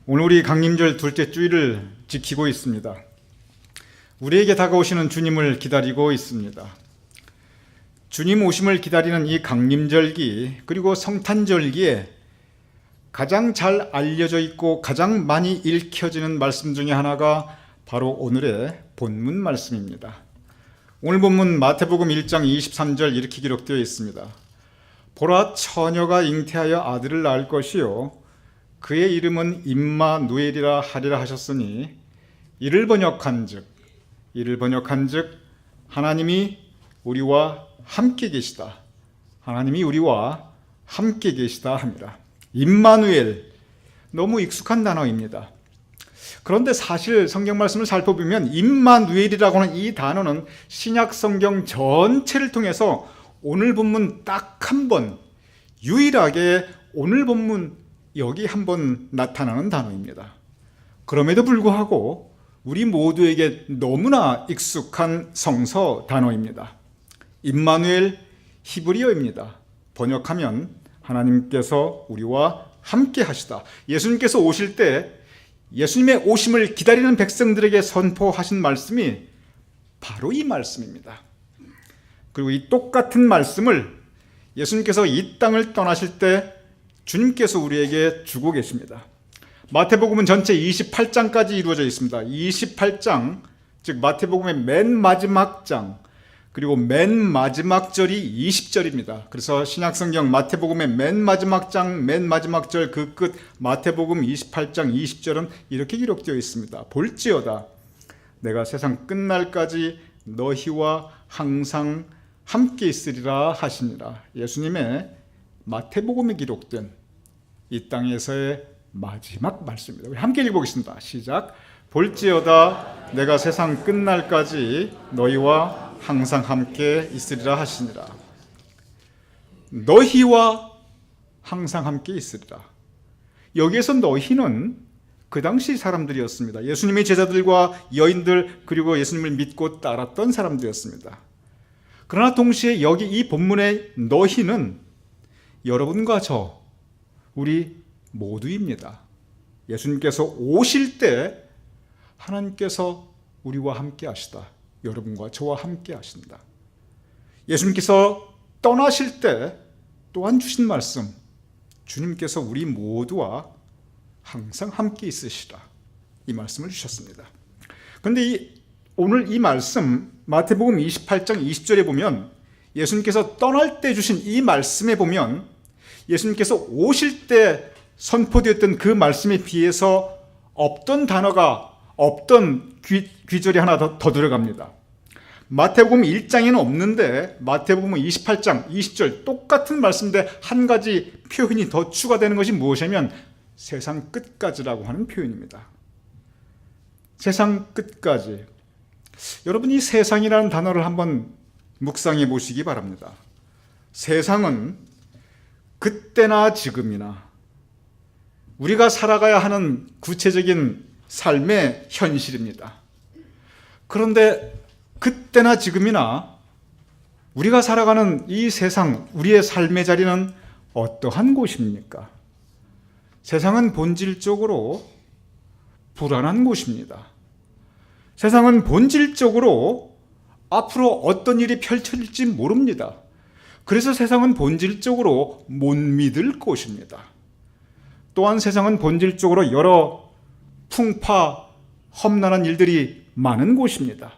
오늘 우리 강림절 둘째 주일을 지키고 있습니다. 우리에게 다가오시는 주님을 기다리고 있습니다. 주님 오심을 기다리는 이 강림절기 그리고 성탄절기에 가장 잘 알려져 있고 가장 많이 읽혀지는 말씀 중에 하나가 바로 오늘의 본문 말씀입니다. 오늘 본문 마태복음 1장 23절 이렇게 기록되어 있습니다. 보라, 처녀가 잉태하여 아들을 낳을 것이요 그의 이름은 임마누엘이라 하리라 하셨으니 이를 번역한즉 하나님이 우리와 함께 계시다. 하나님이 우리와 함께 계시다 합니다. 임마누엘, 너무 익숙한 단어입니다. 그런데 사실 성경 말씀을 살펴보면 임마누엘이라고 하는 이 단어는 신약 성경 전체를 통해서 오늘 본문 딱 한 번, 유일하게 오늘 본문 여기 한 번 나타나는 단어입니다. 그럼에도 불구하고 우리 모두에게 너무나 익숙한 성서 단어입니다. 임마누엘, 히브리어입니다. 번역하면 하나님께서 우리와 함께 하시다. 예수님께서 오실 때 예수님의 오심을 기다리는 백성들에게 선포하신 말씀이 바로 이 말씀입니다. 그리고 이 똑같은 말씀을 예수님께서 이 땅을 떠나실 때 주님께서 우리에게 주고 계십니다. 마태복음은 전체 28장까지 이루어져 있습니다. 28장, 즉 마태복음의 맨 마지막 장, 그리고 맨 마지막 절이 20절입니다. 그래서 신약성경 마태복음의 맨 마지막 장, 맨 마지막 절 그 끝 마태복음 28장 20절은 이렇게 기록되어 있습니다. 볼지어다 내가 세상 끝날까지 너희와 항상 함께 있으리라 하시니라. 예수님의 마태복음에 기록된 이 땅에서의 마지막 말씀입니다. 우리 함께 읽어보겠습니다. 시작. 볼지어다 내가 세상 끝날까지 너희와 항상 함께 있으리라 하시니라. 너희와 항상 함께 있으리라. 여기에서 너희는 그 당시 사람들이었습니다. 예수님의 제자들과 여인들 그리고 예수님을 믿고 따랐던 사람들이었습니다. 그러나 동시에 여기 이 본문의 너희는 여러분과 저, 우리 모두입니다. 예수님께서 오실 때 하나님께서 우리와 함께 하시다. 여러분과 저와 함께 하신다. 예수님께서 떠나실 때 또한 주신 말씀, 주님께서 우리 모두와 항상 함께 있으시라. 이 말씀을 주셨습니다. 그런데 오늘 이 말씀 마태복음 28장 20절에 보면 예수님께서 떠날 때 주신 이 말씀에 보면 예수님께서 오실 때 선포되었던 그 말씀에 비해서 없던 단어가, 없던 귀절이 하나 더 들어갑니다. 마태복음 1장에는 없는데 마태복음 28장 20절 똑같은 말씀인데 한 가지 표현이 더 추가되는 것이 무엇이냐면 세상 끝까지라고 하는 표현입니다. 세상 끝까지. 여러분, 이 세상이라는 단어를 한번 묵상해 보시기 바랍니다. 세상은 그때나 지금이나 우리가 살아가야 하는 구체적인 삶의 현실입니다. 그런데 그때나 지금이나 우리가 살아가는 이 세상, 우리의 삶의 자리는 어떠한 곳입니까? 세상은 본질적으로 불안한 곳입니다. 세상은 본질적으로 앞으로 어떤 일이 펼쳐질지 모릅니다. 그래서 세상은 본질적으로 못 믿을 곳입니다. 또한 세상은 본질적으로 여러 풍파, 험난한 일들이 많은 곳입니다.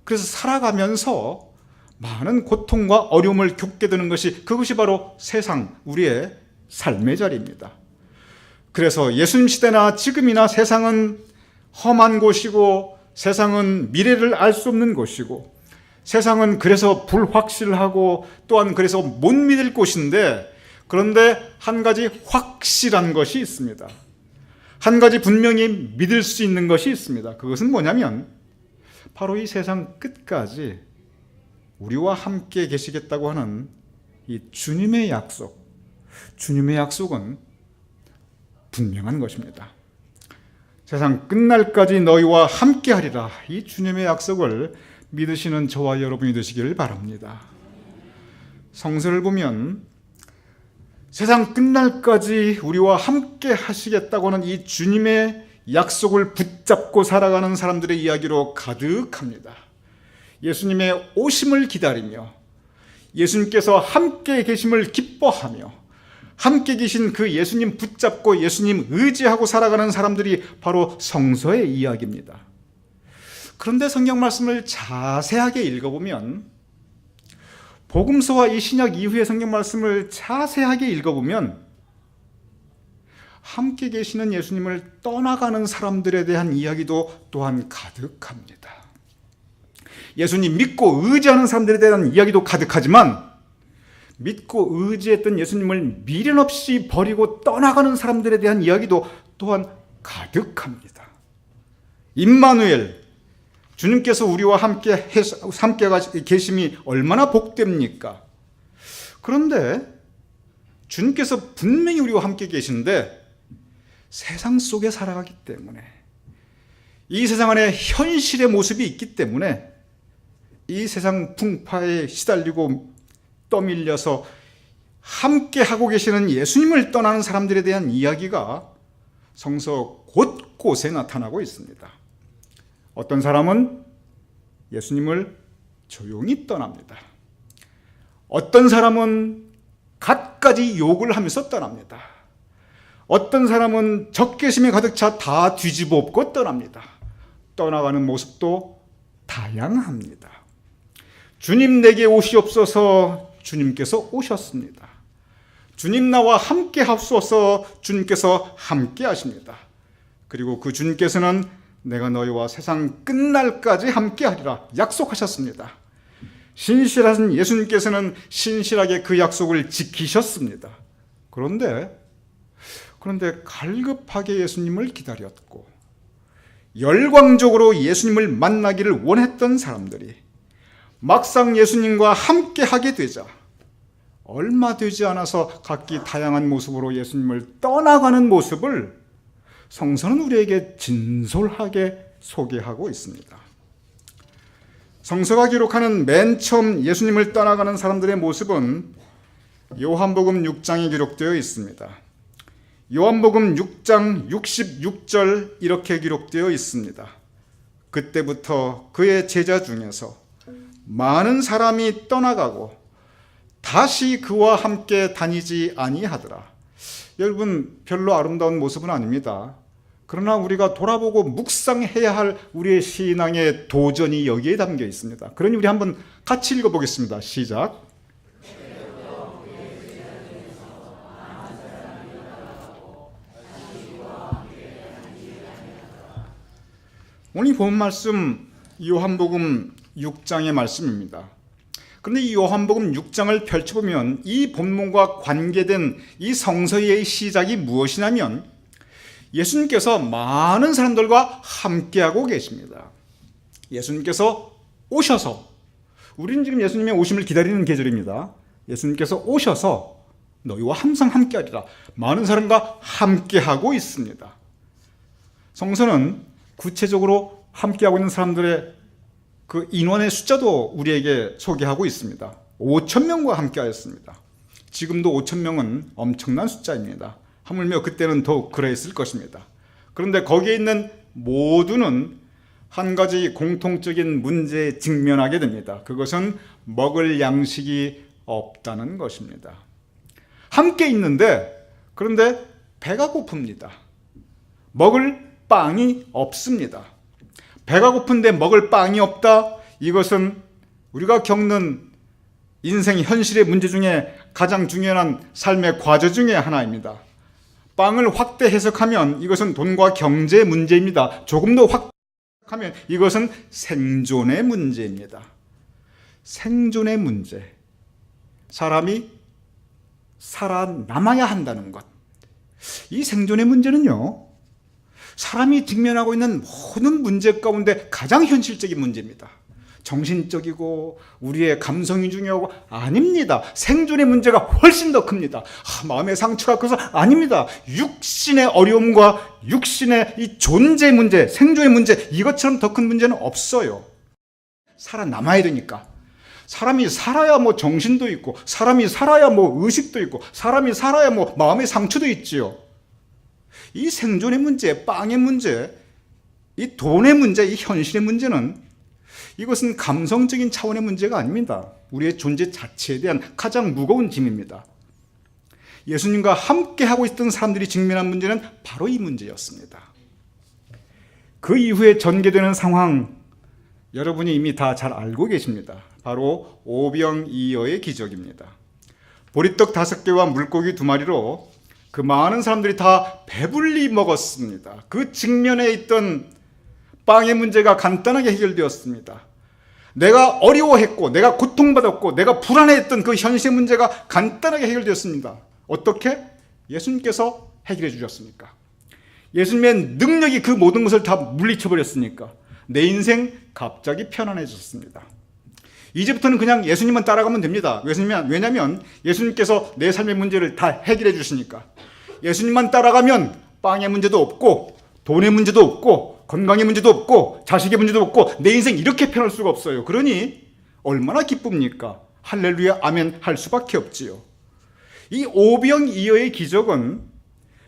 그래서 살아가면서 많은 고통과 어려움을 겪게 되는 그것이 바로 세상, 우리의 삶의 자리입니다. 그래서 예수님 시대나 지금이나 세상은 험한 곳이고 세상은 미래를 알 수 없는 곳이고 세상은 그래서 불확실하고 또한 그래서 못 믿을 곳인데 그런데 한 가지 확실한 것이 있습니다. 한 가지 분명히 믿을 수 있는 것이 있습니다. 그것은 뭐냐면 바로 이 세상 끝까지 우리와 함께 계시겠다고 하는 이 주님의 약속, 주님의 약속은 분명한 것입니다. 세상 끝날까지 너희와 함께 하리라. 이 주님의 약속을 믿으시는 저와 여러분이 되시기를 바랍니다. 성서를 보면 세상 끝날까지 우리와 함께 하시겠다고는 이 주님의 약속을 붙잡고 살아가는 사람들의 이야기로 가득합니다. 예수님의 오심을 기다리며 예수님께서 함께 계심을 기뻐하며 함께 계신 그 예수님 붙잡고 예수님 의지하고 살아가는 사람들이 바로 성서의 이야기입니다. 그런데 성경 말씀을 자세하게 읽어보면, 복음서와 이 신약 이후의 성경 말씀을 자세하게 읽어보면 함께 계시는 예수님을 떠나가는 사람들에 대한 이야기도 또한 가득합니다. 예수님 믿고 의지하는 사람들에 대한 이야기도 가득하지만 믿고 의지했던 예수님을 미련 없이 버리고 떠나가는 사람들에 대한 이야기도 또한 가득합니다. 임마누엘, 주님께서 우리와 함께 계심이 얼마나 복됩니까? 그런데 주님께서 분명히 우리와 함께 계신데 세상 속에 살아가기 때문에, 이 세상 안에 현실의 모습이 있기 때문에 이 세상 풍파에 시달리고 떠밀려서 함께 하고 계시는 예수님을 떠나는 사람들에 대한 이야기가 성서 곳곳에 나타나고 있습니다. 어떤 사람은 예수님을 조용히 떠납니다. 어떤 사람은 갖가지 욕을 하면서 떠납니다. 어떤 사람은 적개심에 가득 차 다 뒤집어 엎고 떠납니다. 떠나가는 모습도 다양합니다. 주님 내게 오시옵소서, 주님께서 오셨습니다. 주님 나와 함께 하옵소서, 주님께서 함께 하십니다. 그리고 그 주님께서는 내가 너희와 세상 끝날까지 함께 하리라 약속하셨습니다. 신실하신 예수님께서는 신실하게 그 약속을 지키셨습니다. 그런데 갈급하게 예수님을 기다렸고 열광적으로 예수님을 만나기를 원했던 사람들이 막상 예수님과 함께 하게 되자 얼마 되지 않아서 각기 다양한 모습으로 예수님을 떠나가는 모습을 성서는 우리에게 진솔하게 소개하고 있습니다. 성서가 기록하는 맨 처음 예수님을 떠나가는 사람들의 모습은 요한복음 6장에 기록되어 있습니다. 요한복음 6장 66절 이렇게 기록되어 있습니다. 그때부터 그의 제자 중에서 많은 사람이 떠나가고 다시 그와 함께 다니지 아니하더라. 여러분, 별로 아름다운 모습은 아닙니다. 그러나 우리가 돌아보고 묵상해야 할 우리의 신앙의 도전이 여기에 담겨 있습니다. 그러니 우리 한번 같이 읽어보겠습니다. 시작. 오늘 본 말씀 요한복음 6장의 말씀입니다. 그런데 이 요한복음 6장을 펼쳐보면 이 본문과 관계된 이 성서의 시작이 무엇이냐면 예수님께서 많은 사람들과 함께하고 계십니다. 예수님께서 오셔서, 우리는 지금 예수님의 오심을 기다리는 계절입니다. 예수님께서 오셔서 너희와 항상 함께하리라. 많은 사람과 함께하고 있습니다. 성서는 구체적으로 함께하고 있는 사람들의 그 인원의 숫자도 우리에게 소개하고 있습니다. 5,000명과 함께하였습니다. 지금도 5,000명은 엄청난 숫자입니다. 하물며 그때는 더욱 그랬을 것입니다. 그런데 거기에 있는 모두는 한 가지 공통적인 문제에 직면하게 됩니다. 그것은 먹을 양식이 없다는 것입니다. 함께 있는데 그런데 배가 고픕니다. 먹을 빵이 없습니다. 배가 고픈데 먹을 빵이 없다? 이것은 우리가 겪는 인생 현실의 문제 중에 가장 중요한 삶의 과제 중에 하나입니다. 빵을 확대 해석하면 이것은 돈과 경제의 문제입니다. 조금 더 확대하면 이것은 생존의 문제입니다. 생존의 문제. 사람이 살아남아야 한다는 것. 이 생존의 문제는요, 사람이 직면하고 있는 모든 문제 가운데 가장 현실적인 문제입니다. 정신적이고 우리의 감성이 중요하고 아닙니다. 생존의 문제가 훨씬 더 큽니다. 마음의 상처가 커서 아닙니다. 육신의 어려움과 육신의 이 존재 문제, 생존의 문제, 이것처럼 더 큰 문제는 없어요. 살아남아야 되니까. 사람이 살아야 뭐 정신도 있고, 사람이 살아야 뭐 의식도 있고, 사람이 살아야 뭐 마음의 상처도 있지요. 이 생존의 문제, 빵의 문제, 이 돈의 문제, 이 현실의 문제는 이것은 감성적인 차원의 문제가 아닙니다. 우리의 존재 자체에 대한 가장 무거운 짐입니다. 예수님과 함께 하고 있던 사람들이 직면한 문제는 바로 이 문제였습니다. 그 이후에 전개되는 상황, 여러분이 이미 다 잘 알고 계십니다. 바로 오병이어의 기적입니다. 보리떡 5개와 물고기 2마리로 그 많은 사람들이 다 배불리 먹었습니다. 그 직면에 있던 빵의 문제가 간단하게 해결되었습니다. 내가 어려워했고, 내가 고통받았고, 내가 불안해했던 그 현실의 문제가 간단하게 해결되었습니다. 어떻게? 예수님께서 해결해 주셨습니까? 예수님의 능력이 그 모든 것을 다 물리쳐버렸으니까 내 인생 갑자기 편안해졌습니다. 이제부터는 그냥 예수님만 따라가면 됩니다. 왜냐하면 예수님께서 내 삶의 문제를 다 해결해 주시니까. 예수님만 따라가면 빵의 문제도 없고, 돈의 문제도 없고, 건강의 문제도 없고, 자식의 문제도 없고, 내 인생 이렇게 편할 수가 없어요. 그러니 얼마나 기쁩니까? 할렐루야 아멘 할 수밖에 없지요. 이 오병이어의 기적은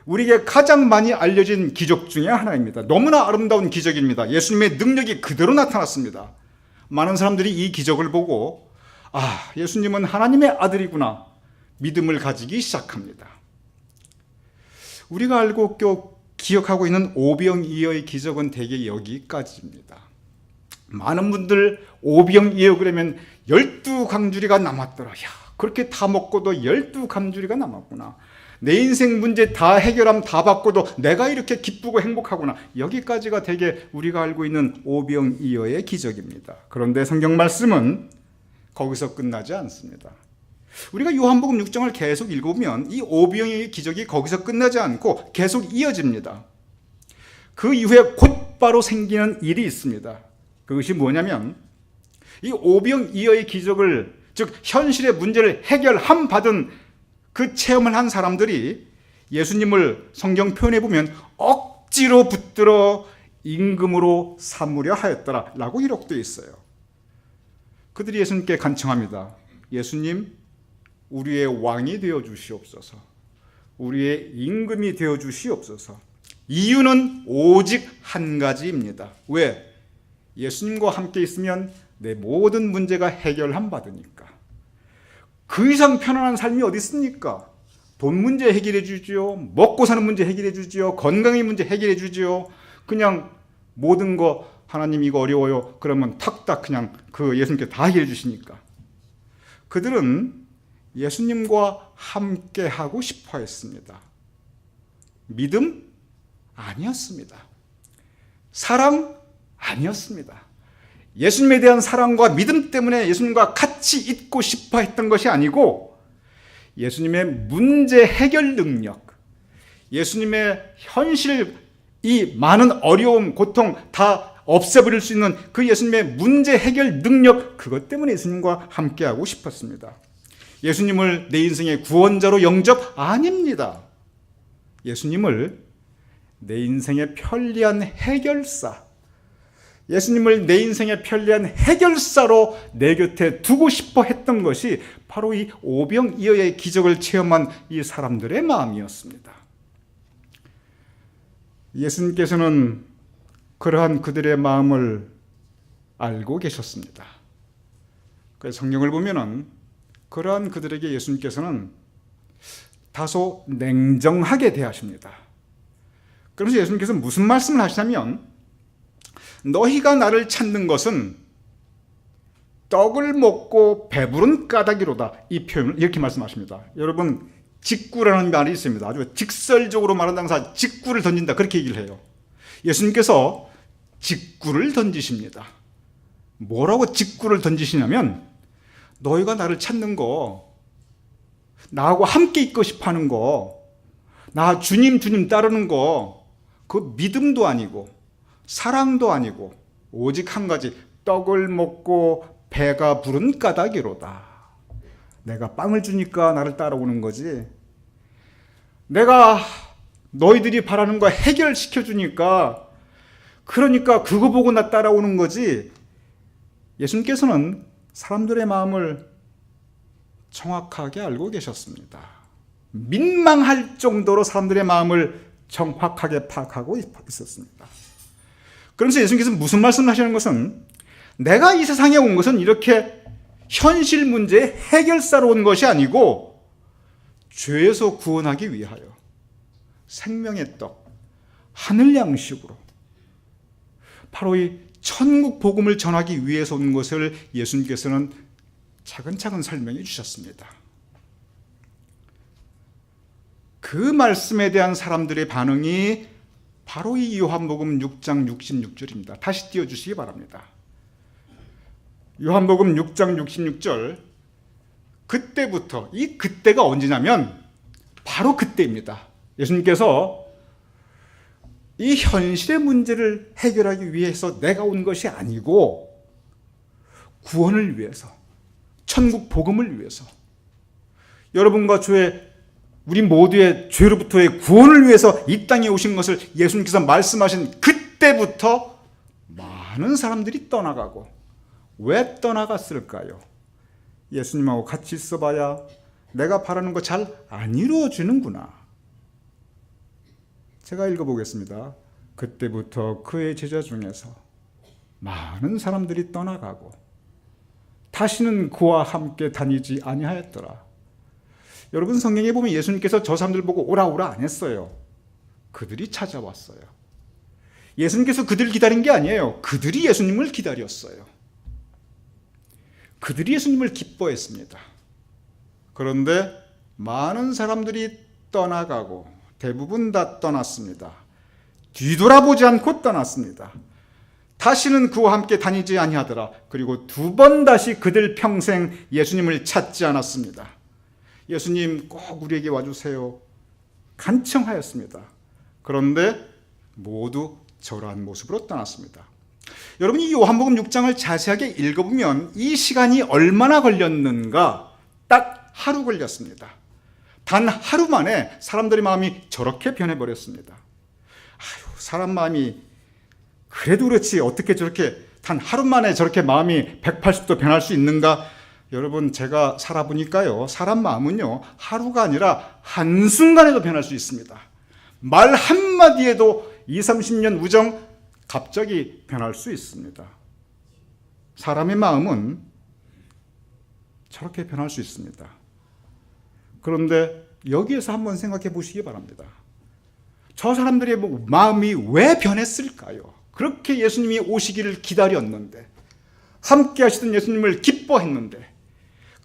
우리에게 가장 많이 알려진 기적 중에 하나입니다. 너무나 아름다운 기적입니다. 예수님의 능력이 그대로 나타났습니다. 많은 사람들이 이 기적을 보고 예수님은 하나님의 아들이구나 믿음을 가지기 시작합니다. 우리가 알고 기억하고 있는 오병이어의 기적은 대개 여기까지입니다. 많은 분들 오병이어 그러면 12광주리가 남았더라. 그렇게 다 먹고도 12광주리가 남았구나. 내 인생 문제 다 해결함 다 받고도 내가 이렇게 기쁘고 행복하구나. 여기까지가 되게 우리가 알고 있는 오병이어의 기적입니다. 그런데 성경 말씀은 거기서 끝나지 않습니다. 우리가 요한복음 6장을 계속 읽으면 이 오병이어의 기적이 거기서 끝나지 않고 계속 이어집니다. 그 이후에 곧바로 생기는 일이 있습니다. 그것이 뭐냐면 이 오병이어의 기적을, 즉 현실의 문제를 해결함 받은 그 체험을 한 사람들이 예수님을 성경 표현해 보면 억지로 붙들어 임금으로 삼으려 하였더라 라고 기록되어 있어요. 그들이 예수님께 간청합니다. 예수님, 우리의 왕이 되어 주시옵소서. 우리의 임금이 되어 주시옵소서. 이유는 오직 한 가지입니다. 왜? 예수님과 함께 있으면 내 모든 문제가 해결함 받으니까. 그 이상 편안한 삶이 어디 있습니까? 돈 문제 해결해 주지요. 먹고 사는 문제 해결해 주지요. 건강의 문제 해결해 주지요. 그냥 모든 거 하나님 이거 어려워요. 그러면 탁탁 그냥 그 예수님께 다 해결해 주시니까. 그들은 예수님과 함께 하고 싶어 했습니다. 믿음? 아니었습니다. 사랑? 아니었습니다. 예수님에 대한 사랑과 믿음 때문에 예수님과 같이 있고 싶어 했던 것이 아니고 예수님의 문제 해결 능력, 예수님의 현실, 이 많은 어려움, 고통 다 없애버릴 수 있는 그 예수님의 문제 해결 능력, 그것 때문에 예수님과 함께하고 싶었습니다. 예수님을 내 인생의 구원자로 영접? 아닙니다. 예수님을 내 인생의 편리한 해결사, 예수님을 내 인생의 편리한 해결사로 내 곁에 두고 싶어 했던 것이 바로 이 오병이어의 기적을 체험한 이 사람들의 마음이었습니다. 예수님께서는 그러한 그들의 마음을 알고 계셨습니다. 그래서 성경을 보면은 그러한 그들에게 예수님께서는 다소 냉정하게 대하십니다. 그래서 예수님께서 무슨 말씀을 하시냐면 너희가 나를 찾는 것은 떡을 먹고 배부른 까닭이로다. 이 표현을 이렇게 말씀하십니다. 여러분, 직구라는 말이 있습니다. 아주 직설적으로 말하는 당사 직구를 던진다. 그렇게 얘기를 해요. 예수님께서 직구를 던지십니다. 뭐라고 직구를 던지시냐면 너희가 나를 찾는 거, 나하고 함께 있고 싶어 하는 거, 나 주님 따르는 거, 그 믿음도 아니고 사랑도 아니고 오직 한 가지, 떡을 먹고 배가 부른 까닭이로다. 내가 빵을 주니까 나를 따라오는 거지. 내가 너희들이 바라는 거 해결시켜 주니까 그러니까 그거 보고 나 따라오는 거지. 예수님께서는 사람들의 마음을 정확하게 알고 계셨습니다. 민망할 정도로 사람들의 마음을 정확하게 파악하고 있었습니다. 그러면서 예수님께서 무슨 말씀을 하시는 것은, 내가 이 세상에 온 것은 이렇게 현실 문제의 해결사로 온 것이 아니고 죄에서 구원하기 위하여 생명의 떡, 하늘 양식으로 바로 이 천국 복음을 전하기 위해서 온 것을 예수님께서는 차근차근 설명해 주셨습니다. 그 말씀에 대한 사람들의 반응이 바로 이 요한복음 6장 66절입니다. 다시 띄워주시기 바랍니다. 요한복음 6장 66절, 그때부터, 이 그때가 언제냐면 바로 그때입니다. 예수님께서 이 현실의 문제를 해결하기 위해서 내가 온 것이 아니고 구원을 위해서, 천국 복음을 위해서, 여러분과 우리 모두의 죄로부터의 구원을 위해서 이 땅에 오신 것을 예수님께서 말씀하신 그때부터 많은 사람들이 떠나가고, 왜 떠나갔을까요? 예수님하고 같이 있어봐야 내가 바라는 거 잘 안 이루어지는구나. 제가 읽어보겠습니다. 그때부터 그의 제자 중에서 많은 사람들이 떠나가고 다시는 그와 함께 다니지 아니하였더라. 여러분, 성경에 보면 예수님께서 저 사람들 보고 오라 오라 안 했어요. 그들이 찾아왔어요. 예수님께서 그들을 기다린 게 아니에요. 그들이 예수님을 기다렸어요. 그들이 예수님을 기뻐했습니다. 그런데 많은 사람들이 떠나가고 대부분 다 떠났습니다. 뒤돌아보지 않고 떠났습니다. 다시는 그와 함께 다니지 아니하더라. 그리고 2번 다시 그들 평생 예수님을 찾지 않았습니다. 예수님 꼭 우리에게 와주세요 간청하였습니다. 그런데 모두 저러한 모습으로 떠났습니다. 여러분이 이 요한복음 6장을 자세하게 읽어보면 이 시간이 얼마나 걸렸는가? 딱 하루 걸렸습니다. 단 하루 만에 사람들의 마음이 저렇게 변해버렸습니다. 사람 마음이 그래도 그렇지 어떻게 저렇게 단 하루 만에 저렇게 마음이 180도 변할 수 있는가? 여러분, 제가 살아보니까요, 사람 마음은요 하루가 아니라 한순간에도 변할 수 있습니다. 말 한마디에도 20, 30년 우정 갑자기 변할 수 있습니다. 사람의 마음은 저렇게 변할 수 있습니다. 그런데 여기에서 한번 생각해 보시기 바랍니다. 저 사람들의 마음이 왜 변했을까요? 그렇게 예수님이 오시기를 기다렸는데, 함께 하시던 예수님을 기뻐했는데,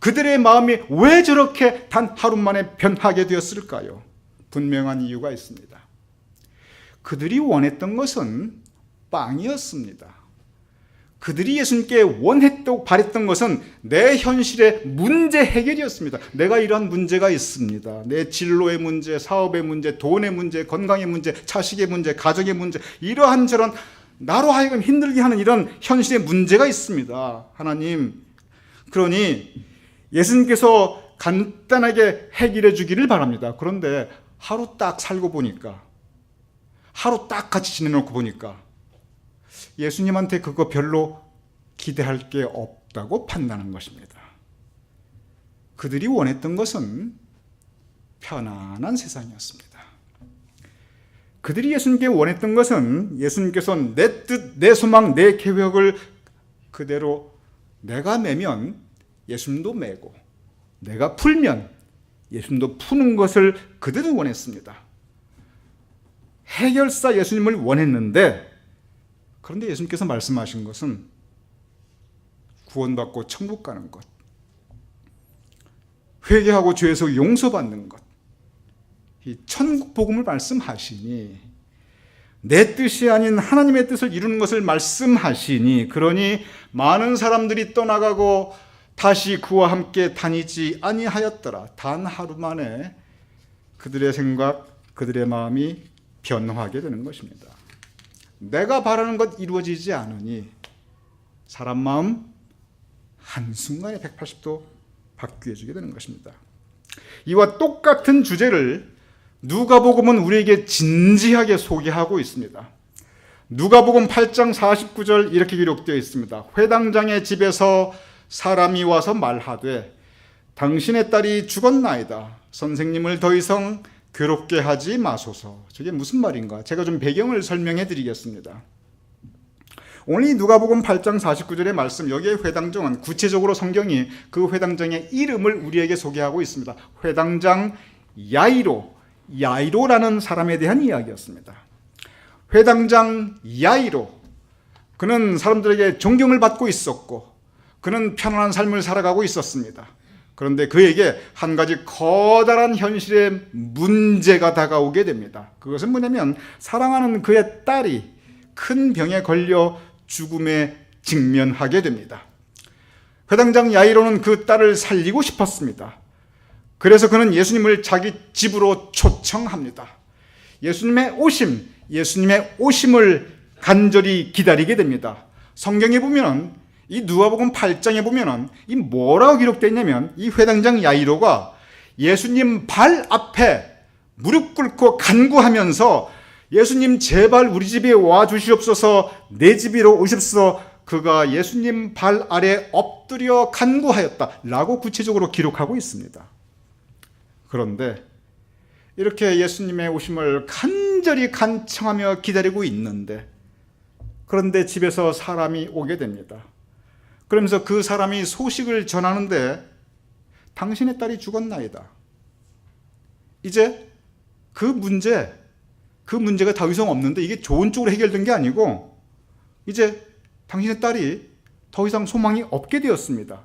그들의 마음이 왜 저렇게 단 하루 만에 변하게 되었을까요? 분명한 이유가 있습니다. 그들이 원했던 것은 빵이었습니다. 그들이 예수님께 원했다고 바랬던 것은 내 현실의 문제 해결이었습니다. 내가 이러한 문제가 있습니다. 내 진로의 문제, 사업의 문제, 돈의 문제, 건강의 문제, 자식의 문제, 가정의 문제, 이러한 저런 나로 하여금 힘들게 하는 이런 현실의 문제가 있습니다. 하나님, 그러니 예수님께서 간단하게 해결해 주기를 바랍니다. 그런데 하루 딱 살고 보니까, 하루 딱 같이 지내놓고 보니까 예수님한테 그거 별로 기대할 게 없다고 판단한 것입니다. 그들이 원했던 것은 편안한 세상이었습니다. 그들이 예수님께 원했던 것은 예수님께서 내 뜻, 내 소망, 내 계획을 그대로 내가 매면 예수님도 매고, 내가 풀면 예수님도 푸는 것을 그들은 원했습니다. 해결사 예수님을 원했는데, 그런데 예수님께서 말씀하신 것은 구원받고 천국 가는 것, 회개하고 죄에서 용서받는 것, 이 천국 복음을 말씀하시니, 내 뜻이 아닌 하나님의 뜻을 이루는 것을 말씀하시니, 그러니 많은 사람들이 떠나가고 다시 그와 함께 다니지 아니하였더라. 단 하루 만에 그들의 생각, 그들의 마음이 변화하게 되는 것입니다. 내가 바라는 것 이루어지지 않으니 사람 마음 한순간에 180도 바뀌어지게 되는 것입니다. 이와 똑같은 주제를 누가복음은 우리에게 진지하게 소개하고 있습니다. 누가복음 8장 49절 이렇게 기록되어 있습니다. 회당장의 집에서 사람이 와서 말하되 당신의 딸이 죽었나이다. 선생님을 더 이상 괴롭게 하지 마소서. 저게 무슨 말인가? 제가 좀 배경을 설명해 드리겠습니다. 오늘 이 누가복음 8장 49절의 말씀, 여기에 회당장은 구체적으로 성경이 그 회당장의 이름을 우리에게 소개하고 있습니다. 회당장 야이로라는 사람에 대한 이야기였습니다. 회당장 야이로, 그는 사람들에게 존경을 받고 있었고 그는 편안한 삶을 살아가고 있었습니다. 그런데 그에게 한 가지 커다란 현실의 문제가 다가오게 됩니다. 그것은 뭐냐면 사랑하는 그의 딸이 큰 병에 걸려 죽음에 직면하게 됩니다. 회당장 야이로는 그 딸을 살리고 싶었습니다. 그래서 그는 예수님을 자기 집으로 초청합니다. 예수님의 오심을 간절히 기다리게 됩니다. 성경에 보면 이 누가복음 8장에 보면 이 뭐라고 기록되어 있냐면 이 회당장 야이로가 예수님 발 앞에 무릎 꿇고 간구하면서 예수님 제발 우리 집에 와 주시옵소서, 내 집으로 오십시오. 그가 예수님 발 아래 엎드려 간구하였다라고 구체적으로 기록하고 있습니다. 그런데 이렇게 예수님의 오심을 간절히 간청하며 기다리고 있는데, 그런데 집에서 사람이 오게 됩니다. 그러면서 그 사람이 소식을 전하는데 당신의 딸이 죽었나이다. 이제 그 문제가 더 이상 없는데 이게 좋은 쪽으로 해결된 게 아니고 이제 당신의 딸이 더 이상 소망이 없게 되었습니다.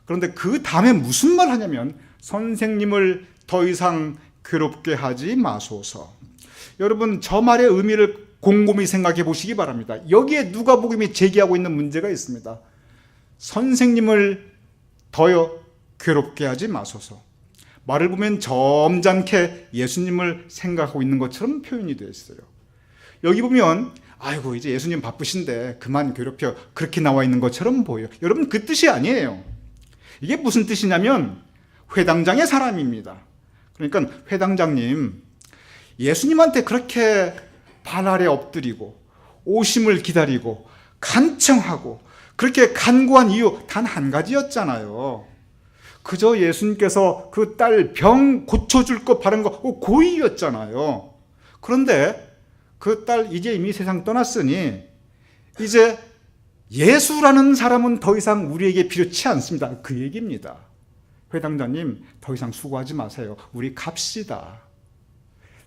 그런데 그 다음에 무슨 말 하냐면 선생님을 더 이상 괴롭게 하지 마소서. 여러분, 저 말의 의미를 곰곰이 생각해 보시기 바랍니다. 여기에 누가복음이 제기하고 있는 문제가 있습니다. 선생님을 더 괴롭게 하지 마소서. 말을 보면 점잖게 예수님을 생각하고 있는 것처럼 표현이 되어 있어요. 여기 보면 아이고 이제 예수님 바쁘신데 그만 괴롭혀, 그렇게 나와 있는 것처럼 보여요. 여러분, 그 뜻이 아니에요. 이게 무슨 뜻이냐면 회당장의 사람입니다. 그러니까 회당장님, 예수님한테 그렇게 발 아래 엎드리고 오심을 기다리고 간청하고 그렇게 간구한 이유 단 한 가지였잖아요. 그저 예수님께서 그 딸 병 고쳐줄 것 바른 거 고의였잖아요. 그런데 그 딸 이제 이미 세상 떠났으니 이제 예수라는 사람은 더 이상 우리에게 필요치 않습니다. 그 얘기입니다. 회당장님, 더 이상 수고하지 마세요. 우리 갑시다.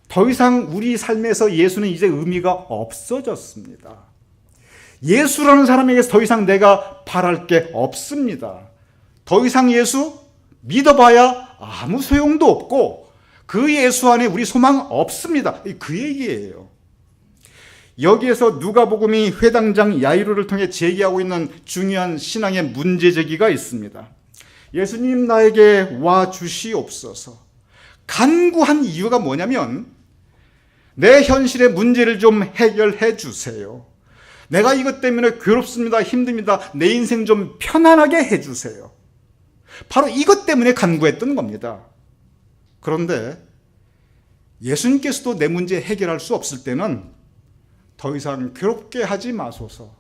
더 이상 우리 삶에서 예수는 이제 의미가 없어졌습니다. 예수라는 사람에게서 더 이상 내가 바랄 게 없습니다. 더 이상 예수 믿어봐야 아무 소용도 없고 그 예수 안에 우리 소망 없습니다. 그 얘기예요. 여기에서 누가복음이 회당장 야이로를 통해 제기하고 있는 중요한 신앙의 문제 제기가 있습니다. 예수님 나에게 와 주시옵소서. 간구한 이유가 뭐냐면 내 현실의 문제를 좀 해결해 주세요. 내가 이것 때문에 괴롭습니다. 힘듭니다. 내 인생 좀 편안하게 해주세요. 바로 이것 때문에 간구했던 겁니다. 그런데 예수님께서도 내 문제 해결할 수 없을 때는 더 이상 괴롭게 하지 마소서.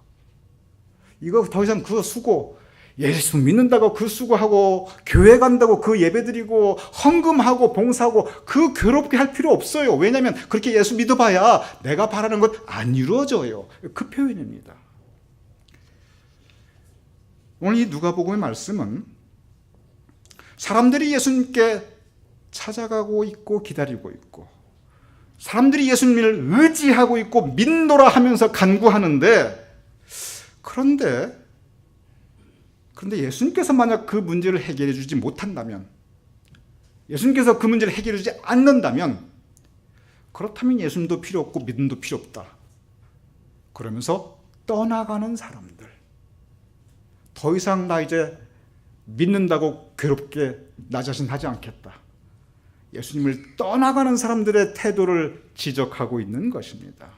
이거 더 이상 그 수고, 예수 믿는다고 그 수고하고 교회 간다고 그 예배드리고 헌금하고 봉사하고 그 괴롭게 할 필요 없어요. 왜냐하면 그렇게 예수 믿어봐야 내가 바라는 것 안 이루어져요. 그 표현입니다. 오늘 이 누가복음의 말씀은 사람들이 예수님께 찾아가고 있고 기다리고 있고 사람들이 예수님을 의지하고 있고 믿노라 하면서 간구하는데 그런데 예수님께서 만약 그 문제를 해결해 주지 못한다면, 예수님께서 그 문제를 해결해 주지 않는다면, 그렇다면 예수님도 필요 없고 믿음도 필요 없다. 그러면서 떠나가는 사람들, 더 이상 나 이제 믿는다고 괴롭게 나 자신 하지 않겠다. 예수님을 떠나가는 사람들의 태도를 지적하고 있는 것입니다.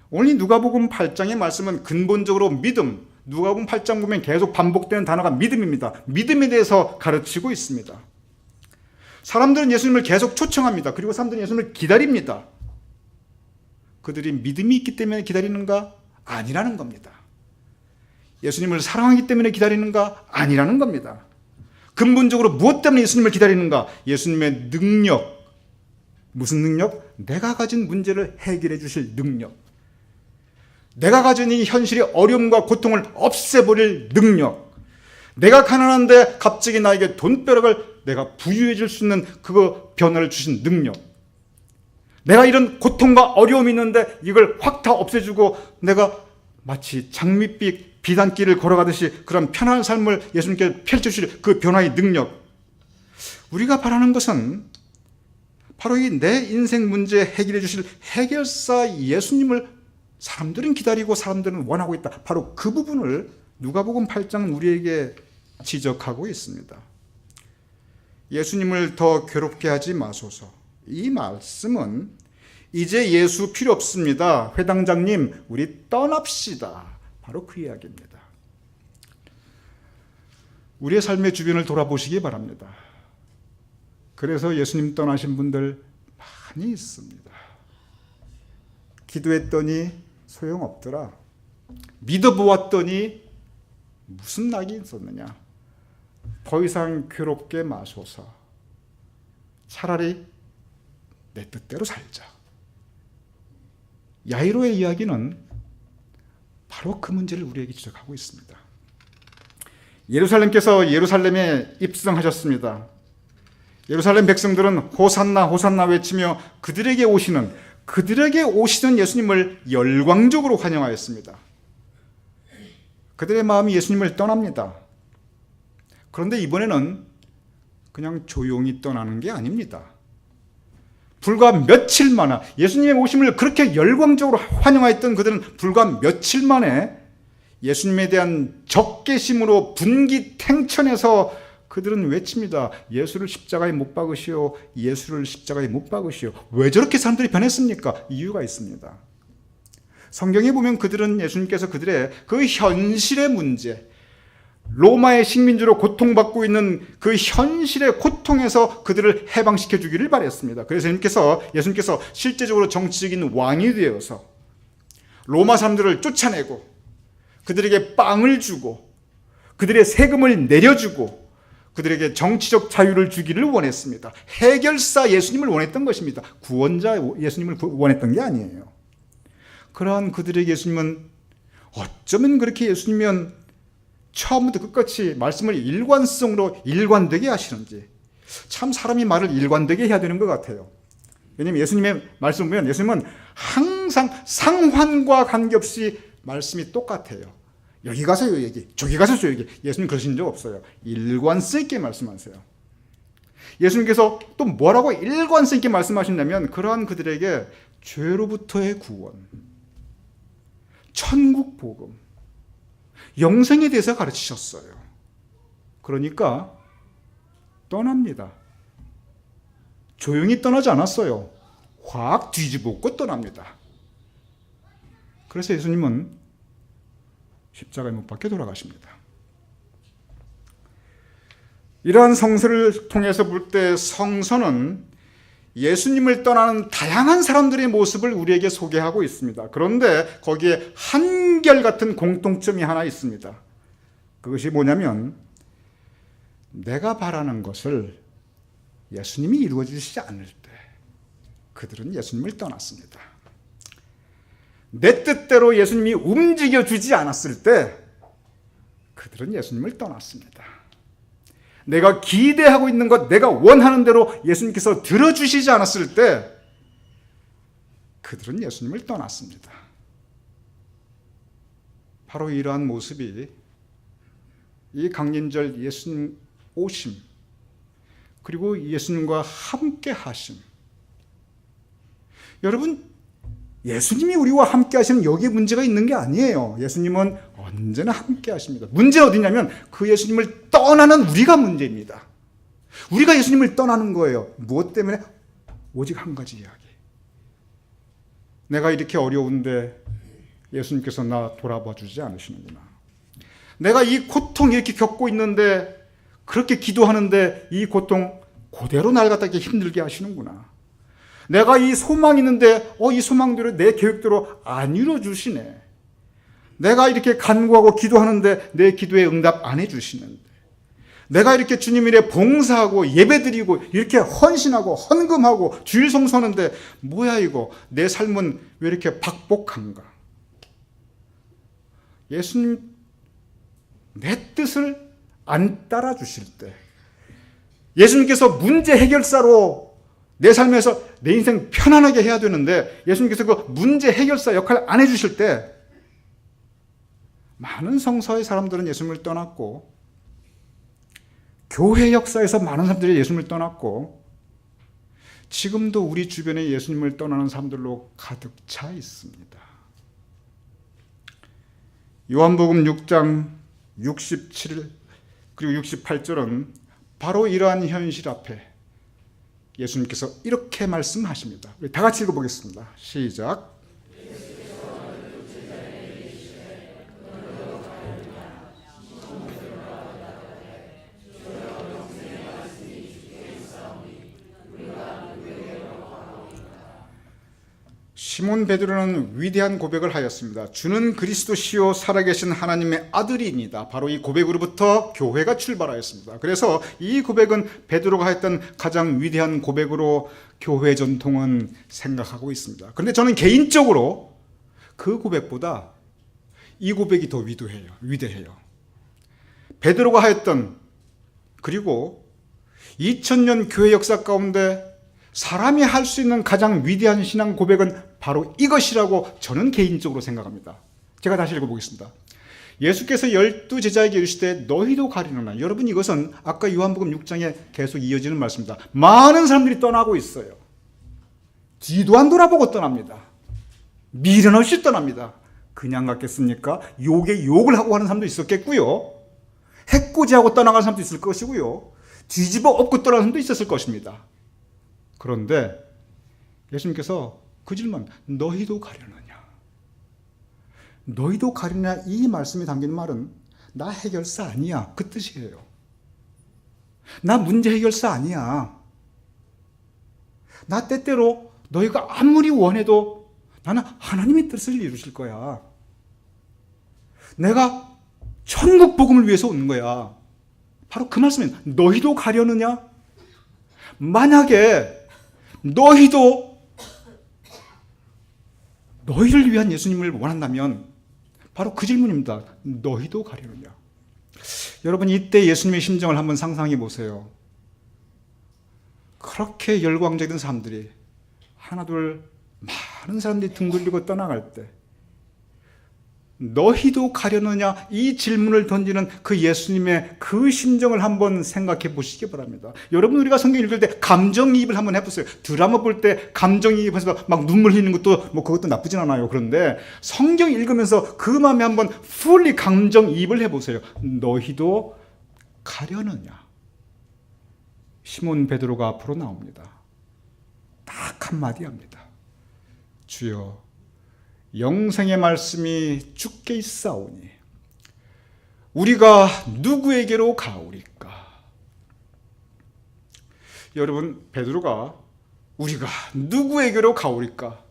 오늘 이 누가복음 8장의 말씀은 근본적으로 믿음, 누가복음 8장 보면 계속 반복되는 단어가 믿음입니다. 믿음에 대해서 가르치고 있습니다. 사람들은 예수님을 계속 초청합니다. 그리고 사람들은 예수님을 기다립니다. 그들이 믿음이 있기 때문에 기다리는가? 아니라는 겁니다. 예수님을 사랑하기 때문에 기다리는가? 아니라는 겁니다. 근본적으로 무엇 때문에 예수님을 기다리는가? 예수님의 능력. 무슨 능력? 내가 가진 문제를 해결해 주실 능력. 내가 가진 이 현실의 어려움과 고통을 없애버릴 능력. 내가 가난한데 갑자기 나에게 돈벼락을 내가 부유해 줄 수 있는 그 변화를 주신 능력. 내가 이런 고통과 어려움이 있는데 이걸 확 다 없애주고 내가 마치 장밋빛 비단길을 걸어가듯이 그런 편안한 삶을 예수님께 펼쳐주실 그 변화의 능력. 우리가 바라는 것은 바로 이 내 인생 문제 해결해 주실 해결사 예수님을 사람들은 기다리고 사람들은 원하고 있다. 바로 그 부분을 누가복음 8장은 우리에게 지적하고 있습니다. 예수님을 더 괴롭게 하지 마소서. 이 말씀은 이제 예수 필요 없습니다. 회당장님, 우리 떠납시다. 바로 그 이야기입니다. 우리의 삶의 주변을 돌아보시기 바랍니다. 그래서 예수님 떠나신 분들 많이 있습니다. 기도했더니 소용없더라. 믿어보았더니 무슨 낙이 있었느냐. 더 이상 괴롭게 마소서. 차라리 내 뜻대로 살자. 야이로의 이야기는 바로 그 문제를 우리에게 지적하고 있습니다. 예루살렘께서 예루살렘에 입성하셨습니다. 예루살렘 백성들은 호산나 호산나 외치며 그들에게 오시는 예수님을 열광적으로 환영하였습니다. 그들의 마음이 예수님을 떠납니다. 그런데 이번에는 그냥 조용히 떠나는 게 아닙니다. 불과 며칠 만에 예수님의 오심을 그렇게 열광적으로 환영하였던 그들은 불과 며칠 만에 예수님에 대한 적개심으로 분기탱천해서 그들은 외칩니다. 예수를 십자가에 못 박으시오. 예수를 십자가에 못 박으시오. 왜 저렇게 사람들이 변했습니까? 이유가 있습니다. 성경에 보면 그들은 예수님께서 그들의 그 현실의 문제, 로마의 식민지로 고통받고 있는 그 현실의 고통에서 그들을 해방시켜 주기를 바랬습니다. 그래서 예수님께서 실제적으로 정치적인 왕이 되어서 로마 사람들을 쫓아내고 그들에게 빵을 주고 그들의 세금을 내려주고 그들에게 정치적 자유를 주기를 원했습니다. 해결사 예수님을 원했던 것입니다. 구원자 예수님을 원했던 게 아니에요. 그러한 그들에게 예수님은 어쩌면 그렇게 예수님은 처음부터 끝까지 말씀을 일관되게 하시는지, 참 사람이 말을 일관되게 해야 되는 것 같아요. 왜냐하면 예수님의 말씀을 보면 예수님은 항상 상환과 관계없이 말씀이 똑같아요. 여기 가서 요 얘기, 저기 가서 저 얘기. 예수님 그러신 적 없어요. 일관성 있게 말씀하세요. 예수님께서 또 뭐라고 일관성 있게 말씀하신다면 그러한 그들에게 죄로부터의 구원, 천국 복음, 영생에 대해서 가르치셨어요. 그러니까 떠납니다. 조용히 떠나지 않았어요. 확 뒤집어엎고 떠납니다. 그래서 예수님은 십자가에 못 박혀 돌아가십니다. 이러한 성서를 통해서 볼 때 성서는 예수님을 떠나는 다양한 사람들의 모습을 우리에게 소개하고 있습니다. 그런데 거기에 한결같은 공통점이 하나 있습니다. 그것이 뭐냐면 내가 바라는 것을 예수님이 이루어 주시지 않을 때 그들은 예수님을 떠났습니다. 내 뜻대로 예수님이 움직여주지 않았을 때 그들은 예수님을 떠났습니다. 내가 기대하고 있는 것, 내가 원하는 대로 예수님께서 들어주시지 않았을 때 그들은 예수님을 떠났습니다. 바로 이러한 모습이 이 강림절 예수님 오심, 그리고 예수님과 함께 하심. 여러분, 예수님이 우리와 함께 하시는 여기에 문제가 있는 게 아니에요. 예수님은 언제나 함께 하십니다. 문제는 어디냐면 그 예수님을 떠나는 우리가 문제입니다. 우리가 예수님을 떠나는 거예요. 무엇 때문에? 오직 한 가지 이야기. 내가 이렇게 어려운데 예수님께서 나 돌아봐 주지 않으시는구나. 내가 이 고통 이렇게 겪고 있는데 그렇게 기도하는데 이 고통 그대로 날 갖다 힘들게 하시는구나. 내가 이 소망이 있는데 이 소망대로 내 계획대로 안 이루어주시네. 내가 이렇게 간구하고 기도하는데 내 기도에 응답 안 해주시는데, 내가 이렇게 주님 일에 봉사하고 예배드리고 이렇게 헌신하고 헌금하고 주일 성수하는데 뭐야 이거, 내 삶은 왜 이렇게 박복한가? 예수님 내 뜻을 안 따라주실 때, 예수님께서 문제 해결사로 내 삶에서 내 인생 편안하게 해야 되는데 예수님께서 그 문제 해결사 역할을 안 해주실 때, 많은 성서의 사람들은 예수님을 떠났고, 교회 역사에서 많은 사람들이 예수님을 떠났고, 지금도 우리 주변에 예수님을 떠나는 사람들로 가득 차 있습니다. 요한복음 6장 67 그리고 68절은 바로 이러한 현실 앞에 예수님께서 이렇게 말씀하십니다. 우리 다 같이 읽어보겠습니다. 시작. 시몬 베드로는 위대한 고백을 하였습니다. 주는 그리스도시요 살아계신 하나님의 아들이니다. 바로 이 고백으로부터 교회가 출발하였습니다. 그래서 이 고백은 베드로가 했던 가장 위대한 고백으로 교회 전통은 생각하고 있습니다. 그런데 저는 개인적으로 그 고백보다 이 고백이 더 위대해요. 베드로가 하였던, 그리고 2000년 교회 역사 가운데 사람이 할 수 있는 가장 위대한 신앙 고백은 바로 이것이라고 저는 개인적으로 생각합니다. 제가 다시 읽어보겠습니다. 예수께서 12제자에게 이르시되 너희도 가리노라. 여러분, 이것은 아까 요한복음 6장에 계속 이어지는 말씀입니다. 많은 사람들이 떠나고 있어요. 뒤도 안 돌아보고 떠납니다. 미련 없이 떠납니다. 그냥 갔겠습니까? 욕에 욕을 하고 하는 사람도 있었겠고요. 해코지하고 떠나가는 사람도 있을 것이고요. 뒤집어 엎고 떠나는 사람도 있었을 것입니다. 그런데 예수님께서 그 질문, 너희도 가려느냐? 너희도 가려느냐? 이 말씀이 담긴 말은 나 해결사 아니야, 그 뜻이에요. 나 문제 해결사 아니야. 나 때때로 너희가 아무리 원해도 나는 하나님의 뜻을 이루실 거야. 내가 천국 복음을 위해서 오는 거야. 바로 그 말씀입니다. 너희도 가려느냐? 만약에 너희도 너희를 위한 예수님을 원한다면 바로 그 질문입니다. 너희도 가려느냐? 여러분, 이때 예수님의 심정을 한번 상상해 보세요. 그렇게 열광적인 사람들이 하나둘 많은 사람들이 등 돌리고 떠나갈 때 너희도 가려느냐? 이 질문을 던지는 그 예수님의 그 심정을 한번 생각해 보시기 바랍니다. 여러분, 우리가 성경 읽을 때 감정이입을 한번 해보세요. 드라마 볼 때 감정이입해서 막 눈물 흘리는 것도 뭐 그것도 나쁘진 않아요. 그런데 성경 읽으면서 그 마음에 한번 풀리 감정이입을 해보세요. 너희도 가려느냐? 시몬 베드로가 앞으로 나옵니다. 딱 한마디 합니다. 주여, 영생의 말씀이 주께 있사오니 우리가 누구에게로 가오리까? 여러분, 베드로가 우리가 누구에게로 가오리까?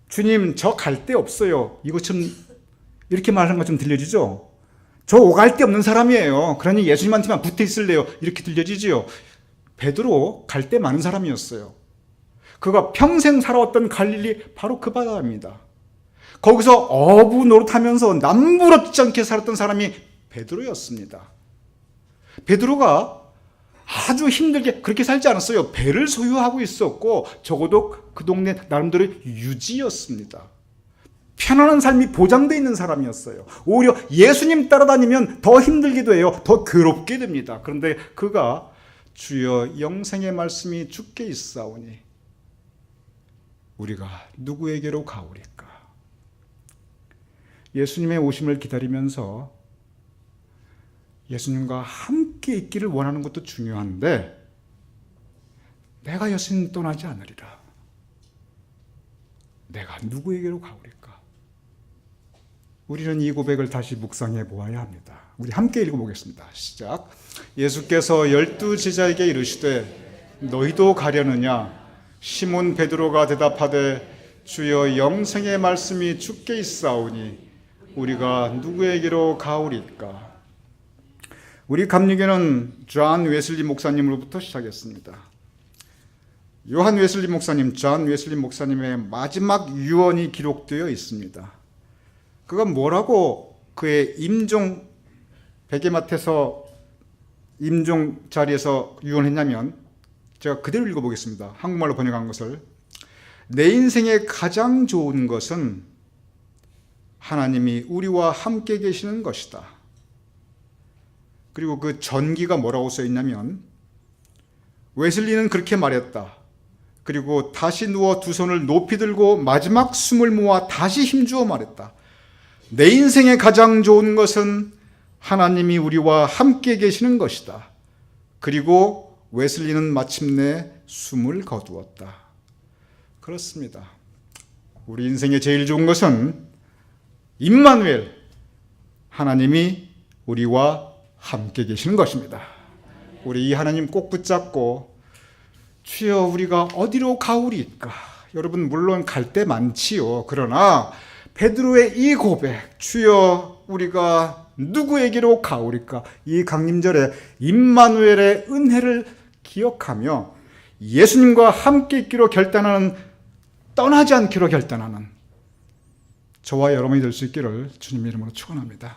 주님, 저 갈 데 없어요. 이거 좀 이렇게 말하는 거 좀 들려지죠? 저 오갈 데 없는 사람이에요. 그러니 예수님한테만 붙어 있을래요. 이렇게 들려지지요. 베드로 갈 데 많은 사람이었어요. 그가 평생 살아왔던 갈릴리 바로 그 바다입니다. 거기서 어부 노릇하면서 남부럽지 않게 살았던 사람이 베드로였습니다. 베드로가 아주 힘들게 그렇게 살지 않았어요. 배를 소유하고 있었고 적어도 그 동네 나름대로 유지였습니다. 편안한 삶이 보장되어 있는 사람이었어요. 오히려 예수님 따라다니면 더 힘들기도 해요. 더 괴롭게 됩니다. 그런데 그가 주여, 영생의 말씀이 주께 있사오니 우리가 누구에게로 가오리까? 예수님의 오심을 기다리면서 예수님과 함께 있기를 원하는 것도 중요한데, 내가 예수님 떠나지 않으리라. 내가 누구에게로 가오리까? 우리는 이 고백을 다시 묵상해 보아야 합니다. 우리 함께 읽어보겠습니다. 시작. 예수께서 12제자에게 이르시되 너희도 가려느냐? 시몬 베드로가 대답하되 주여, 영생의 말씀이 주께 있사오니 우리가 누구에게로 가오리까? 우리 감리교는 존 웨슬리 목사님으로부터 시작했습니다. 요한 웨슬리 목사님, 존 웨슬리 목사님의 마지막 유언이 기록되어 있습니다. 그가 뭐라고 그의 임종, 베게마트에서 임종 자리에서 유언했냐면, 제가 그대로 읽어보겠습니다. 한국말로 번역한 것을. 내 인생에 가장 좋은 것은 하나님이 우리와 함께 계시는 것이다. 그리고 그 전기가 뭐라고 써 있냐면, 웨슬리는 그렇게 말했다. 그리고 다시 누워 두 손을 높이 들고 마지막 숨을 모아 다시 힘주어 말했다. 내 인생에 가장 좋은 것은 하나님이 우리와 함께 계시는 것이다. 그리고 웨슬리는 마침내 숨을 거두었다. 그렇습니다. 우리 인생에 제일 좋은 것은 임마누엘, 하나님이 우리와 함께 계시는 것입니다. 우리 이 하나님 꼭 붙잡고 주여 우리가 어디로 가오리까? 여러분 물론 갈 데 많지요. 그러나 베드로의 이 고백, 주여 우리가 누구에게로 가오리까? 이 강림절에 임마누엘의 은혜를 기억하며 예수님과 함께 있기로 결단하는, 떠나지 않기로 결단하는 저와 여러분이 될 수 있기를 주님 이름으로 축원합니다.